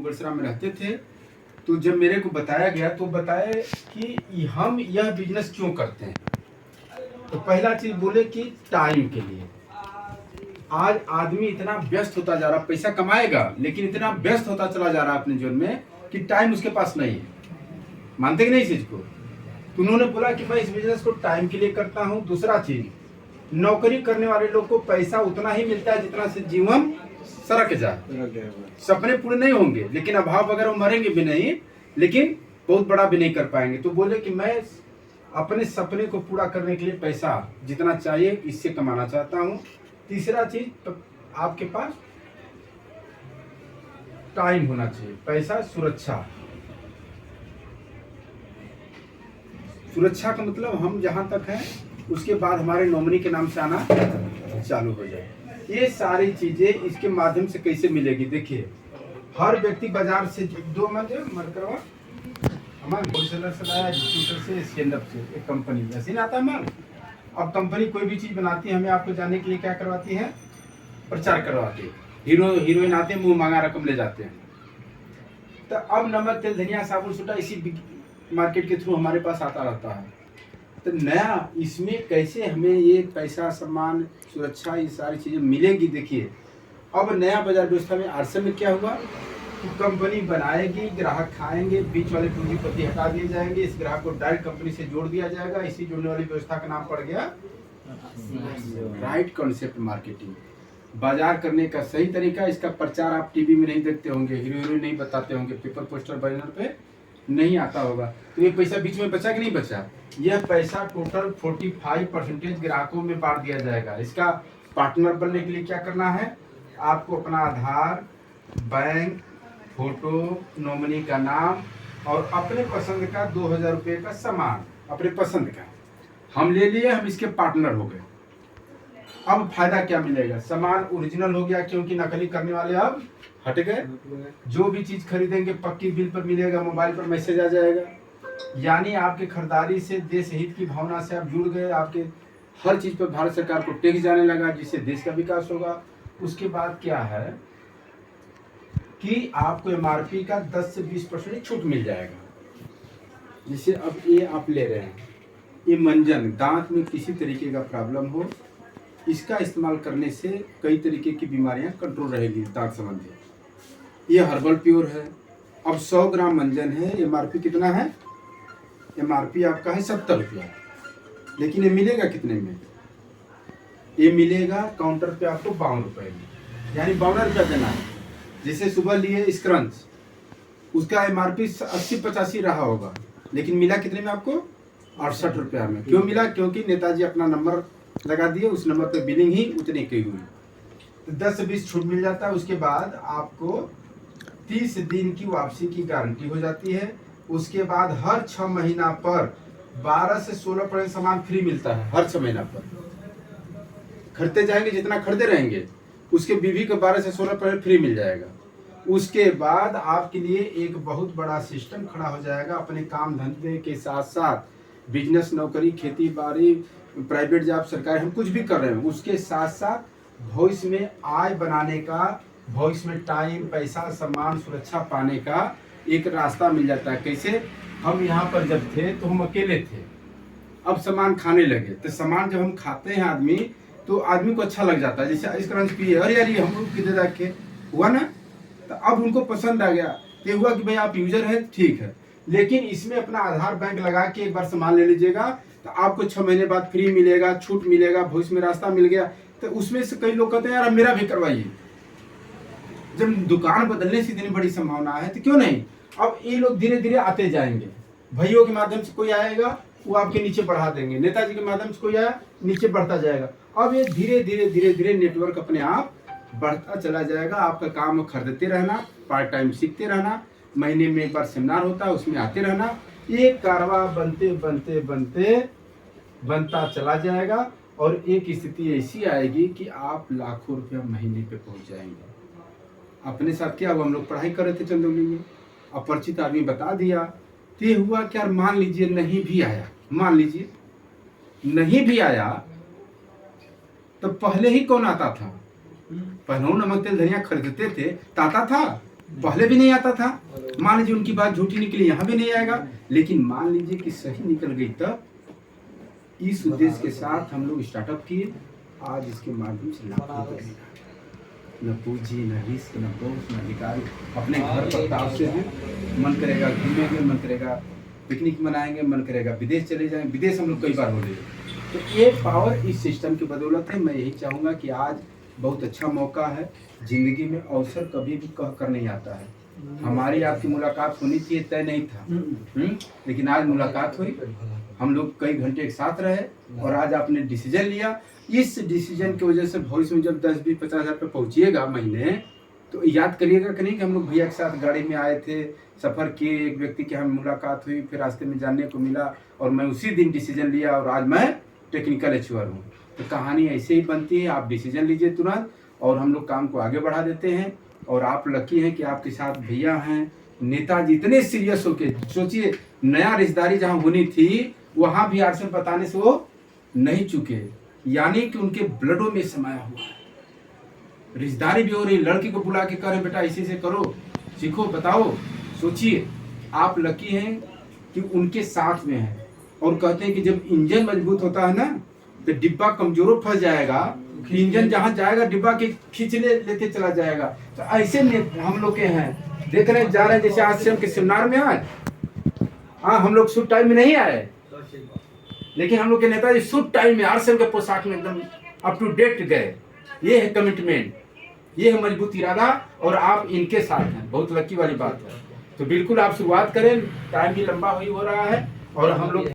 मुगलसराय में रहते थे। तो जब मेरे को बताया गया तो बताया कि हम यह बिजनेस क्यों करते हैं। तो पहला चीज बोले कि टाइम के लिए। आज आदमी इतना व्यस्त होता जा रहा, पैसा कमाएगा लेकिन इतना व्यस्त होता चला जा रहा है अपने जीवन में कि टाइम उसके पास नहीं है। मानते कि नहीं इस चीज को? तो उन्होंने बोला कि मैं इस बिजनेस को टाइम के लिए करता हूँ। दूसरा चीज, नौकरी करने वाले लोग को पैसा उतना ही मिलता है जितना से जीवन सरक जाए। सपने पूरे नहीं होंगे लेकिन अभाव वगैरह मरेंगे भी नहीं, लेकिन बहुत बड़ा भी नहीं कर पाएंगे। तो बोले कि मैं अपने सपने को पूरा करने के लिए पैसा जितना चाहिए इससे कमाना चाहता हूँ। तीसरा चीज, तो आपके पास टाइम होना चाहिए। पैसा सुरक्षा, सुरक्षा का मतलब हम जहां तक है उसके बाद हमारे नॉमिनी के नाम से आना चालू हो जाए। ये सारी चीजें इसके माध्यम से कैसे मिलेगी? देखिए, हर व्यक्ति बाजार से दो मरकरवा हमारे होलसेलर से लाया, डिस्ट्रीब्यूटर से, स्टैंडअप से, एक कंपनी ऐसे ना आता है माल। अब कंपनी कोई भी चीज बनाती है, हमें आपको जाने के लिए क्या करवाती है? प्रचार करवाती है। हीरोइन आते हैं, मुंह मांगा रकम ले जाते हैं। तो अब नमक, तेल, धनिया, साबुन, सोडा इसी मार्केट के थ्रू हमारे पास आता रहता है। तो नया इसमें कैसे हमें ये पैसा, सम्मान, सुरक्षा, ये सारी चीजें मिलेगी? देखिए, अब नया बाजार व्यवस्था में आरसे में क्या हुआ कि कंपनी बनाएगी, ग्राहक खाएंगे, बीच वाले पूंजीपति हटा दिए जाएंगे, इस ग्राहक को डायरेक्ट कंपनी से जोड़ दिया जाएगा। इसी जोड़ने वाली व्यवस्था का नाम पड़ गया राइट कॉन्सेप्ट मार्केटिंग। बाजार करने का सही तरीका। इसका प्रचार आप टीवी में नहीं देखते होंगे, हीरो नहीं बताते होंगे, पेपर पोस्टर बैनर पे नहीं आता होगा। तो ये पैसा बीच में बचा कि नहीं बचा? यह पैसा टोटल 45% ग्राहकों में बांट दिया जाएगा। इसका पार्टनर बनने के लिए क्या करना है? आपको अपना आधार, बैंक, फोटो, नॉमिनी का नाम और अपने पसंद का 2000 रुपये का सामान, अपने पसंद का हम ले लिए, हम इसके पार्टनर हो गए। अब फायदा क्या मिलेगा? सामान ओरिजिनल हो गया क्योंकि नकली करने वाले अब हट गए। जो भी चीज खरीदेंगे पक्की बिल पर मिलेगा, मोबाइल पर मैसेज आ जाएगा। यानी आपके खरीदारी से देश हित की भावना से आप जुड़ गए। आपके हर चीज पर भारत सरकार को टैक्स जाने लगा, जिससे देश का विकास होगा। उसके बाद क्या है कि आपको एमआरपी का 10 से 20% छूट मिल जाएगा। जिसे अब ये आप ले रहे हैं, ये मंजन, दांत में किसी तरीके का प्रॉब्लम हो, इसका इस्तेमाल करने से कई तरीके की बीमारियां कंट्रोल रहेगी दांत संबंधी। ये हर्बल प्योर है। अब 100 ग्राम मंजन है, एमआरपी कितना है? एमआरपी आपका है 70 रुपया, लेकिन ये मिलेगा कितने में? ये मिलेगा काउंटर पे आपको 52 रुपये में, यानी 52 रुपया देना है। जैसे सुबह लिए स्क्रंच, उसका एमआरपी 80-85 रहा होगा, लेकिन मिला कितने में आपको? 68 रुपया में। क्यों मिला? क्योंकि नेताजी अपना नंबर लगा दिए, उस नंबर पे बिलिंग ही उतनी की हुई। तो 10 से 20 छूट मिल जाता है। उसके बाद आपको 30 दिन की वापसी की गारंटी हो जाती है। उसके बाद हर 6 महीना पर 12 से 16% सामान फ्री मिलता है। हर 6 महीना पर खरीदते जाएंगे, जितना खरीदे रहेंगे उसके बीवी को 12 से 16% फ्री मिल जाएगा। उसके बाद आपके लिए एक बहुत बड़ा सिस्टम खड़ा हो जाएगा। अपने काम धंधे के साथ साथ बिजनेस, नौकरी, खेती बाड़ी, प्राइवेट जॉब, सरकारी, हम कुछ भी कर रहे हैं, उसके साथ साथ भविष्य में आय बनाने का, भविष्य में टाइम, पैसा, सम्मान, सुरक्षा पाने का एक रास्ता मिल जाता है। कैसे? हम यहाँ पर जब थे तो हम अकेले थे, अब सामान खाने लगे। तो सामान जब हम खाते हैं आदमी, तो आदमी को अच्छा लग जाता है। जैसे आइसक्रीम पिए, अरे यार ये हम लोग किधर रखे हुआ ना, तो अब उनको पसंद आ गया। तो हुआ कि भाई आप यूजर है, ठीक है, लेकिन इसमें अपना आधार बैंक लगा के एक बार सामान ले लीजिएगा, तो आपको 6 महीने बाद फ्री मिलेगा, छूट मिलेगा, भविष्य में रास्ता मिल गया। तो उसमें से कई लोग कहते हैं यार अब मेरा भी करवाइए। जब दुकान बदलने से इतनी बड़ी संभावना है तो क्यों नहीं? अब ये लोग धीरे धीरे आते जाएंगे। भाइयों के माध्यम से कोई आएगा, वो आपके नीचे बढ़ा देंगे। नेताजी के माध्यम से कोई आया, नीचे बढ़ता जाएगा। अब ये धीरे धीरे धीरे धीरे नेटवर्क अपने आप बढ़ता चला जाएगा। आपका काम खरीदते रहना, पार्ट टाइम सीखते रहना, महीने में एक बार सेमिनार होता है उसमें आते रहना। ये कारवा बनते बनते बनते बनता चला जाएगा और एक स्थिति ऐसी आएगी कि आप लाखों रुपया महीने पे पहुंच जाएंगे। अपने साथ क्या हुआ, हम लोग पढ़ाई कर रहे थे चंदौली में, अपरिचित आदमी बता दिया। तो ये हुआ क्या, मान लीजिए नहीं भी आया, मान लीजिए नहीं भी आया, तो पहले ही कौन आता था? पहले नमक तेल धनिया खरीदते थे, ताता था। पहले भी नहीं आता था। मान लीजिए उनकी बात झूठी निकली, यहाँ भी नहीं आएगा, लेकिन मान लीजिए कि सही निकल गई, तब इस उद्देश्य के साथ हम लोग स्टार्टअप किए। आज इसके माध्यम से लाखों रुपए, न पूंजी, न रिस्क, न बॉस, न अधिकारी, अपने घर पर ताव से हैं। मन करेगा घूमेंगे, मन करेगा पिकनिक मनाएंगे, मन करेगा विदेश चले जाएंगे। विदेश हम लोग कई बार हो गए। तो ये पावर इस सिस्टम की बदौलत है। मैं यही चाहूँगा कि आज बहुत अच्छा मौका है। ज़िंदगी में अवसर कभी भी कह कर नहीं आता है। हमारी आपकी मुलाकात होनी चाहिए, तय नहीं था, लेकिन आज मुलाकात हुई। हम लोग कई घंटे एक साथ रहे और आज आपने डिसीजन लिया। इस डिसीजन की वजह से भविष्य में जब 10, 20, 50 हज़ार पे पहुँचिएगा महीने, तो याद करिएगा कि नहीं कि हम लोग भैया के साथ गाड़ी में आए थे, सफ़र किए, एक व्यक्ति की हम मुलाकात हुई, फिर रास्ते में जानने को मिला और मैं उसी दिन डिसीजन लिया और आज मैं टेक्निकल अचीवर हूँ। तो कहानी ऐसे ही बनती है। आप डिसीजन लीजिए तुरंत और हम लोग काम को आगे बढ़ा देते हैं। और आप लकी हैं कि आपके साथ भैया हैं, नेताजी इतने सीरियस होके। सोचिए, नया रिश्तेदारी जहाँ होनी थी वहाँ भी आरक्षण बताने से वो नहीं चुके, यानी कि उनके ब्लडों में समाया हुआ है। रिश्तेदारी भी हो रही, लड़की को बुला के करें बेटा इसी से करो, सीखो, बताओ। सोचिए, आप लकी हैं कि उनके साथ में हैं। और कहते हैं कि जब इंजन मजबूत होता है ना, तो डिब्बा कमजोरों फंस जाएगा, इंजन जहाँ जाएगा डिब्बा के खींच लेते चला जाएगा। तो ऐसे हम लोग के हैं, देख रहे जा रहे हैं। जैसे आज से हम के सेमिनार में आए, हाँ हम लोग शुभ टाइम में नहीं आए, लेकिन हम लोग के नेताजी शुभ टाइम में आरसीएम के पोशाक में एकदम अप टू डेट गए। ये है कमिटमेंट, ये है मजबूत इरादा, और आप इनके साथ हैं। बहुत लकी वाली बात है। तो बिल्कुल आप शुरुआत करें, टाइम भी लंबा हो रहा है और हम लोग